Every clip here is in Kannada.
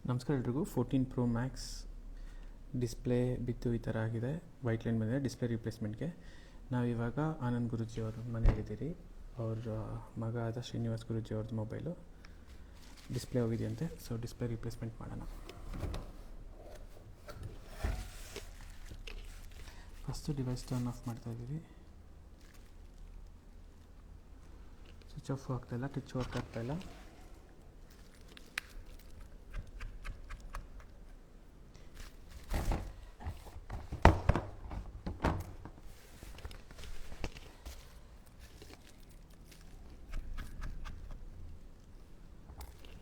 ನಮಸ್ಕಾರ ಎಲ್ರಿಗೂ. 14 Pro Max ಡಿಸ್ಪ್ಲೇ ಬಿತ್ತು ಈ ಥರ ಆಗಿದೆ. ವೈಟ್ ಲೈನ್ ಬಂದಿದೆ ಡಿಸ್ಪ್ಲೇ ರಿಪ್ಲೇಸ್ಮೆಂಟ್ಗೆ. ನಾವಿವಾಗ ಆನಂದ್ ಗುರೂಜಿ ಅವ್ರ ಮನೆಯಲ್ಲಿದ್ದೀರಿ. ಅವ್ರ ಮಗ ಆದ ಶ್ರೀನಿವಾಸ್ ಗುರೂಜಿ ಅವ್ರದ್ದು ಮೊಬೈಲು ಡಿಸ್ಪ್ಲೇ ಹೋಗಿದೆಯಂತೆ. ಸೊ ಡಿಸ್ಪ್ಲೇ ರಿಪ್ಲೇಸ್ಮೆಂಟ್ ಮಾಡೋಣ. ಫಸ್ಟು ಡಿವೈಸ್ ಟರ್ನ್ ಆಫ್ ಮಾಡ್ತಾಯಿದ್ದೀವಿ. ಸ್ವಿಚ್ ಆಫ್ ಆಗ್ತಾಯಿಲ್ಲ, ಟಿಚ್ ವರ್ಕ್ ಆಗ್ತಾಯಿಲ್ಲ.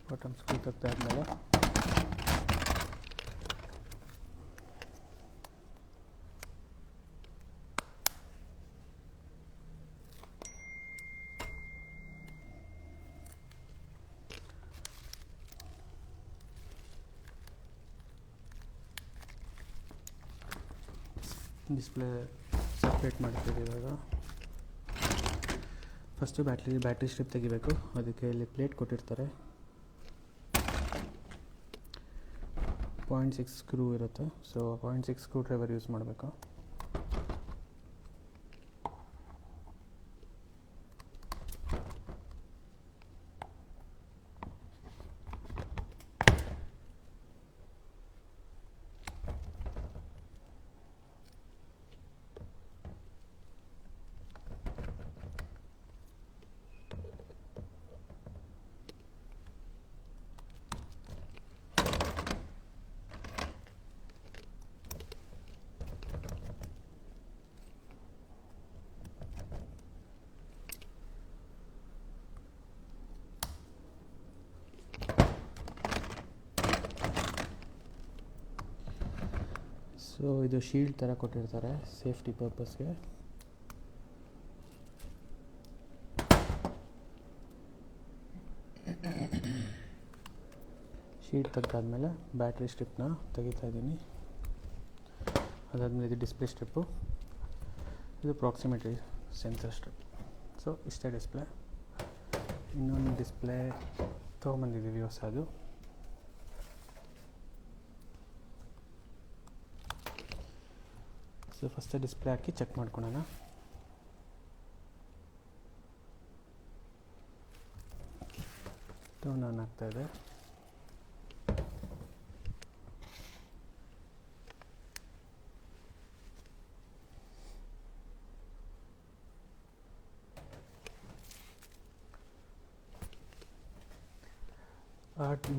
ಬಾಟಮ್ ಸ್ಕ್ರೂ ತೆಗ್ದಾದ್ಮೇಲೆ ಡಿಸ್ಪ್ಲೇ ಸಪ್ರೇಟ್ ಮಾಡ್ತೀವಿ. ಇವಾಗ ಫಸ್ಟು ಬ್ಯಾಟ್ರಿ ಸ್ಟ್ರಿಪ್ ತೆಗಿಬೇಕು. ಅದಕ್ಕೆ ಇಲ್ಲಿ ಪ್ಲೇಟ್ ಕೊಟ್ಟಿರ್ತಾರೆ. 0.6 ಸ್ಕ್ರೂ ಇರುತ್ತೆ. ಸೊ 0.6 ಸ್ಕ್ರೂ ಡ್ರೈವರ್ ಯೂಸ್ ಮಾಡಬೇಕು. ಸೊ ಇದು ಶೀಲ್ಡ್ ಥರ ಕೊಟ್ಟಿರ್ತಾರೆ ಸೇಫ್ಟಿ ಪರ್ಪಸ್ಗೆ. ಶೀಲ್ಡ್ ತೆಗ್ದಾದ್ಮೇಲೆ ಬ್ಯಾಟ್ರಿ ಸ್ಟ್ರಿಪ್ನ ತೆಗಿತಾ ಇದ್ದೀನಿ. ಅದಾದಮೇಲೆ ಇದು ಡಿಸ್ಪ್ಲೇ ಸ್ಟ್ರಿಪ್ಪು, ಇದು ಪ್ರಾಕ್ಸಿಮಿಟಿ ಸೆನ್ಸರ್ ಸ್ಟ್ರಿಪ್. ಸೊ ಇಷ್ಟೇ ಡಿಸ್ಪ್ಲೇ. ಇನ್ನೊಂದು ಡಿಸ್ಪ್ಲೇ ತೊಗೊಂಬಂದಿದ್ದೀವಿ ಹೊಸದು. ಸೊ ಫಸ್ಟ್ ಡಿಸ್ಪ್ಲೇ ಹಾಕಿ ಚೆಕ್ ಮಾಡ್ಕೊಳ್ಳೋಣ. ಟರ್ನ್ ಆನ್ ಆಗ್ತಾಯಿದೆ.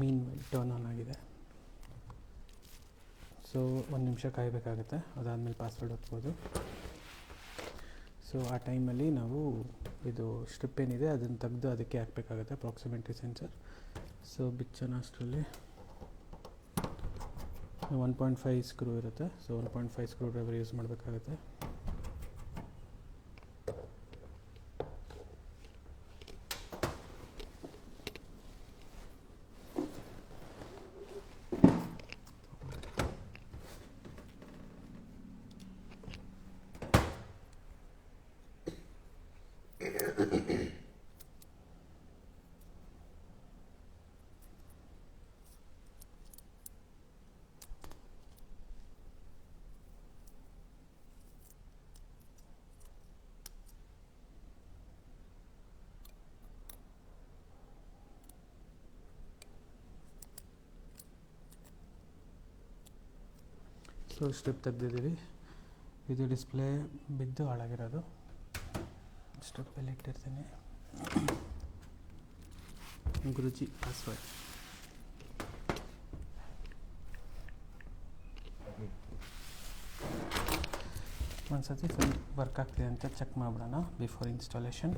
ಮೀನ್ ಟರ್ನ್ ಆನ್ ಆಗಿದೆ. ಸೊ 1 ನಿಮಿಷ ಕಾಯಬೇಕಾಗುತ್ತೆ. ಅದಾದಮೇಲೆ ಪಾಸ್ವರ್ಡ್ ಹಾಕ್ಬೋದು. ಸೊ ಆ ಟೈಮಲ್ಲಿ ನಾವು ಇದು ಸ್ಟ್ರಿಪ್ ಏನಿದೆ ಅದನ್ನು ತೆಗೆದು ಅದಕ್ಕೆ ಹಾಕಬೇಕಾಗುತ್ತೆ ಪ್ರಾಕ್ಸಿಮಿಟಿ ಸೆನ್ಸರ್. ಸೊ ಬಿಚ್ಚೋಣ ಅಷ್ಟರಲ್ಲಿ 1.5 ಸ್ಕ್ರೂ ಇರುತ್ತೆ. ಸೊ 1.5 ಸ್ಕ್ರೂ ಡ್ರೈವರ್ ಯೂಸ್ ಮಾಡಬೇಕಾಗುತ್ತೆ. ಸೊ ಸ್ಟ್ರಿಪ್ ತೆಗೆದಿದ್ದೀವಿ. ಇದು ಡಿಸ್ಪ್ಲೇ ಬಿದ್ದು ಹಾಳಾಗಿರೋದು. ಸ್ಟ್ರಿಪ್ಪಲ್ಲಿ ಇಟ್ಟಿರ್ತೀನಿ. ಗುರೂಜಿ ಪಾಸ್ವರ್ಡ್. ಒಂದು ಸತಿ ಫುಲ್ ವರ್ಕ್ ಆಗ್ತಿದೆ ಅಂತ ಚೆಕ್ ಮಾಡಿಬಿಡೋಣ ಬಿಫೋರ್ ಇನ್ಸ್ಟಾಲೇಷನ್.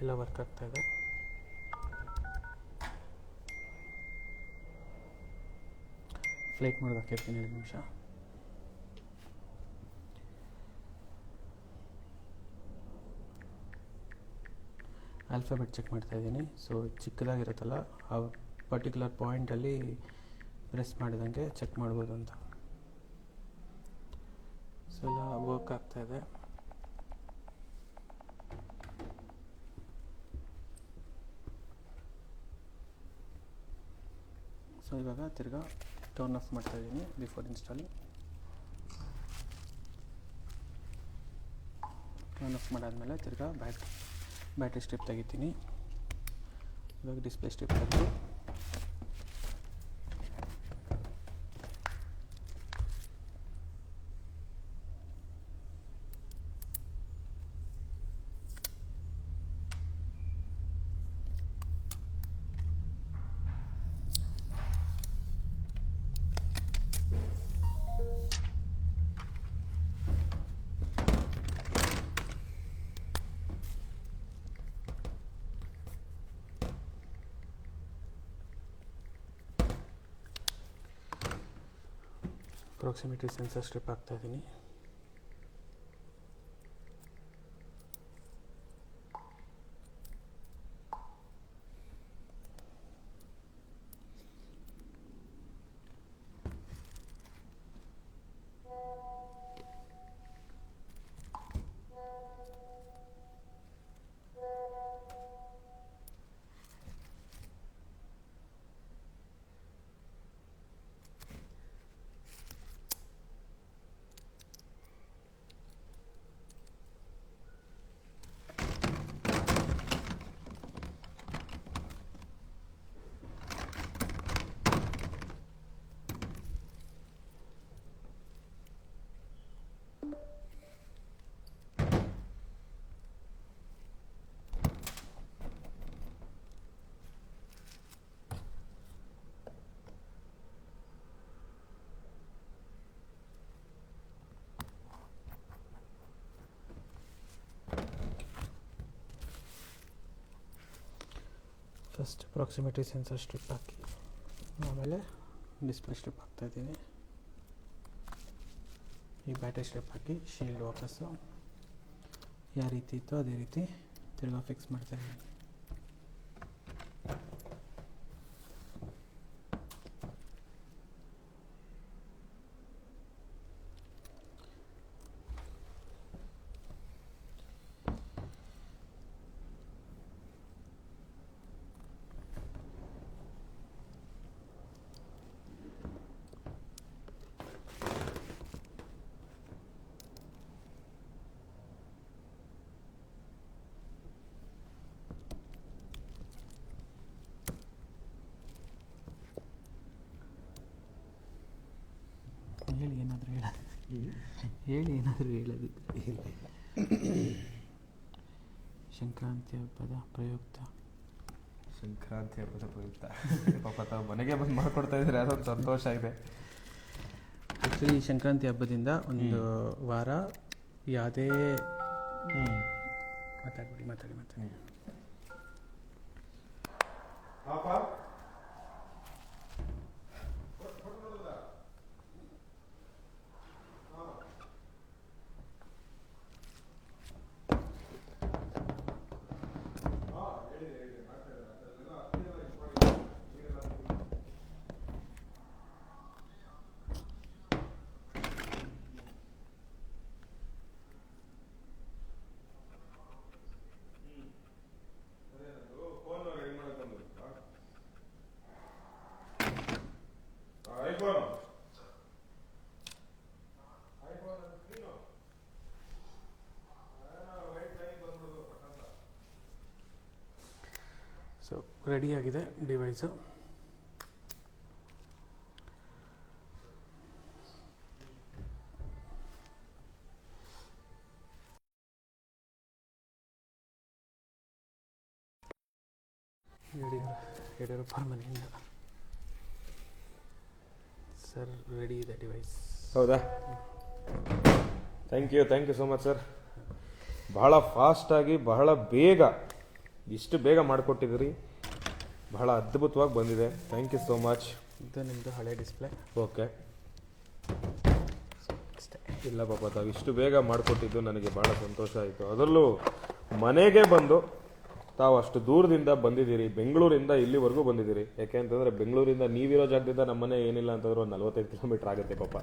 ಎಲ್ಲ ವರ್ಕ್ ಆಗ್ತಾಯಿದೆ. ಫ್ಲೈಟ್ ಮೋಡ್ಗೆ ಹಾಕಿರ್ತೀನಿ 2 ನಿಮಿಷ. ಆಲ್ಫಾಬೆಟ್ ಚೆಕ್ ಮಾಡ್ತಾಯಿದ್ದೀನಿ. ಸೊ ಚಿಕ್ಕದಾಗಿರುತ್ತಲ್ಲ ಆ ಪರ್ಟಿಕ್ಯುಲರ್ ಪಾಯಿಂಟಲ್ಲಿ ಪ್ರೆಸ್ ಮಾಡಿದಂಗೆ ಚೆಕ್ ಮಾಡ್ಬೋದು ಅಂತ. ಸೊ ಎಲ್ಲ ವರ್ಕ್ ಆಗ್ತಾಯಿದೆ. ಸೊ ಇವಾಗ ತಿರ್ಗಾ ಟರ್ನ್ ಆಫ್ ಮಾಡ್ತಾಯಿದ್ದೀನಿ ಬಿಫೋರ್ ಇನ್ಸ್ಟಾಲಿಂಗ್. ಟರ್ನ್ ಆಫ್ ಮಾಡಾದಮೇಲೆ ತಿರ್ಗಾ ಬ್ಯಾಟ್ರಿ ಸ್ಟ್ರಿಪ್ ತೆಗಿತೀನಿ. ಇವಾಗ ಡಿಸ್ಪ್ಲೇ ಸ್ಟ್ರಿಪ್ ತೆಗೆದು ಪ್ರಾಕ್ಸಿಮಿಟಿ ಸೆನ್ಸರ್ ಸ್ಟ್ರಿಪ್ ಹಾಕ್ತಾಯಿದ್ದೀನಿ. ಫಸ್ಟ್ ಪ್ರಾಕ್ಸಿಮಿಟಿ ಸೆನ್ಸರ್ ಸ್ಟ್ರಿಪ್ ಹಾಕಿ ಆಮೇಲೆ ಡಿಸ್ಪ್ಲೇ ಸ್ಟ್ರಿಪ್ ಹಾಕ್ತಾಯಿದ್ದೀನಿ. ಈ ಬ್ಯಾಟ್ರಿ ಸ್ಟ್ರಿಪ್ ಹಾಕಿ ಶೀಲ್ಡ್ ವಾಪಸ್ಸು ಯಾವ ರೀತಿ ಇತ್ತು ಅದೇ ರೀತಿ ತಿರ್ಗಾ ಫಿಕ್ಸ್ ಮಾಡ್ತಾಯಿದ್ದೀನಿ. ಹೇಳಿ ಏನಾದರೂ ಹೇಳೋದಿದ್ರೆ. ಸಂಕ್ರಾಂತಿ ಹಬ್ಬದ ಪ್ರಯುಕ್ತ ಪಾಪ ತಾವು ಮನೆಗೆ ಬಂದು ಮಾಡಿಕೊಡ್ತಾ ಇದ್ರೆ ಅದೊಂದು ಸಂತೋಷ ಇದೆ. ಆ್ಯಕ್ಚುಲಿ ಸಂಕ್ರಾಂತಿ ಹಬ್ಬದಿಂದ ಒಂದು ವಾರ ಯಾವುದೇ ಮಾತಾಡಿ ಸೊ ರೆಡಿಯಾಗಿದೆ ಡಿವೈಸು. ಯಡಿಯೂರಪ್ಪ ಮನೆಯಿಂದ ಸರ್ ರೆಡಿ ಇದೆ ಡಿವೈಸ್. ಹೌದಾ? Thank you so much sir. ಬಹಳ ಫಾಸ್ಟಾಗಿ ಬಹಳ ಬೇಗ ಇಷ್ಟು ಬೇಗ ಮಾಡಿಕೊಟ್ಟಿದ್ದೀರಿ. ಬಹಳ ಅದ್ಭುತವಾಗಿ ಬಂದಿದೆ. Thank you so much. ಇದು ನಿಮ್ಮದು ಹಳೆ ಡಿಸ್ಪ್ಲೇ. ಓಕೆ. ಇಲ್ಲ ಪಾಪ ತಾವು ಇಷ್ಟು ಬೇಗ ಮಾಡಿಕೊಟ್ಟಿದ್ದು ನನಗೆ ಭಾಳ ಸಂತೋಷ ಆಯಿತು. ಅದರಲ್ಲೂ ಮನೆಗೆ ಬಂದು ತಾವು ಅಷ್ಟು ದೂರದಿಂದ ಬಂದಿದ್ದೀರಿ, ಬೆಂಗಳೂರಿಂದ ಇಲ್ಲಿವರೆಗೂ ಬಂದಿದ್ದೀರಿ. ಯಾಕೆಂತಂದ್ರೆ ಬೆಂಗಳೂರಿಂದ ನೀವಿರೋ ಜಾಗದಿಂದ ನಮ್ಮನೆ ಏನಿಲ್ಲ ಅಂತಂದ್ರೆ ಒಂದು 45 ಕಿಲೋಮೀಟರ್ ಆಗುತ್ತೆ ಪಾಪ.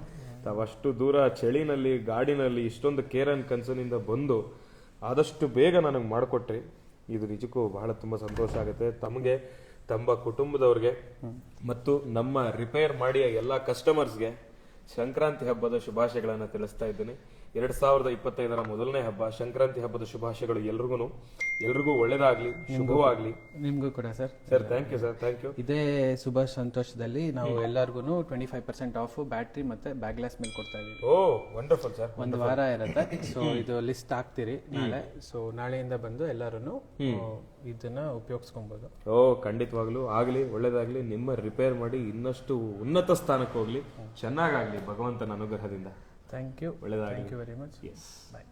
ತಾವು ಅಷ್ಟು ದೂರ ಚಳಿನಲ್ಲಿ ಗಾಡಿನಲ್ಲಿ ಇಷ್ಟೊಂದು ಕೇರ್ ಅಂಡ್ ಕನ್ಸರ್ನಿಂದ ಬಂದು ಆದಷ್ಟು ಬೇಗ ನನಗೆ ಮಾಡಿಕೊಟ್ರಿ. ಇದು ನಿಜಕ್ಕೂ ಬಹಳ ತುಂಬ ಸಂತೋಷ ಆಗುತ್ತೆ. ತಮಗೆ, ತಮ್ಮ ಕುಟುಂಬದವ್ರಿಗೆ ಮತ್ತು ನಮ್ಮ ರಿಪೇರ್ ಮಾಡಿಯ ಎಲ್ಲ ಕಸ್ಟಮರ್ಸ್ಗೆ ಸಂಕ್ರಾಂತಿ ಹಬ್ಬದ ಶುಭಾಶಯಗಳನ್ನು ತಿಳಿಸ್ತಾ ಇದ್ದೀನಿ. 2025ರ ಮೊದಲನೇ ಹಬ್ಬ, ಸಂಕ್ರಾಂತಿ ಹಬ್ಬದ ಶುಭಾಶಯಗಳು ಎಲ್ರಿಗೂ ಒಳ್ಳೇದಾಗ್ಲಿ, ಶುಭವಾಗ್ಲಿ. ನಿಮಗೂ ಕೂಡ sir. Sir thank you sir, thank you. ಇದೇ ಶುಭ ಸಂತೋಷದಲ್ಲಿ ನಾವು ಎಲ್ಲರಿಗೂ 25% ಆಫ್ ಬ್ಯಾಟ್ರಿ ಮತ್ತೆ ಬ್ಯಾಕ್ ಗ್ಲಾಸ್ ಮೇಲೆ ಕೊಡ್ತಾ ಇದೀವಿ. ಓ ವಂಡರ್ಫುಲ್ ಸರ್. ಒಂದು ವಾರ ಇರುತ್ತೆ. ಸೊ ಇದು ಲಿಸ್ಟ್ ಹಾಕ್ತಿರಿ ನಾಳೆ. ಸೊ ನಾಳೆಯಿಂದ ಬಂದು ಎಲ್ಲರೂ ಇದನ್ನ ಉಪಯೋಗಿಸ್ಕೊಬಹುದು. ಓ ಖಂಡಿತವಾಗ್ಲೂ ಆಗ್ಲಿ, ಒಳ್ಳೇದಾಗ್ಲಿ. ನಿಮ್ಮ ರಿಪೇರ್ ಮಾಡಿ ಇನ್ನಷ್ಟು ಉನ್ನತ ಸ್ಥಾನಕ್ಕೆ ಹೋಗ್ಲಿ, ಚೆನ್ನಾಗಾಗ್ಲಿ ಭಗವಂತನ ಅನುಗ್ರಹದಿಂದ. Thank you. ಒಳ್ಳೇದಾಗ್ಲಿ. Thank you very much. Yes. Bye.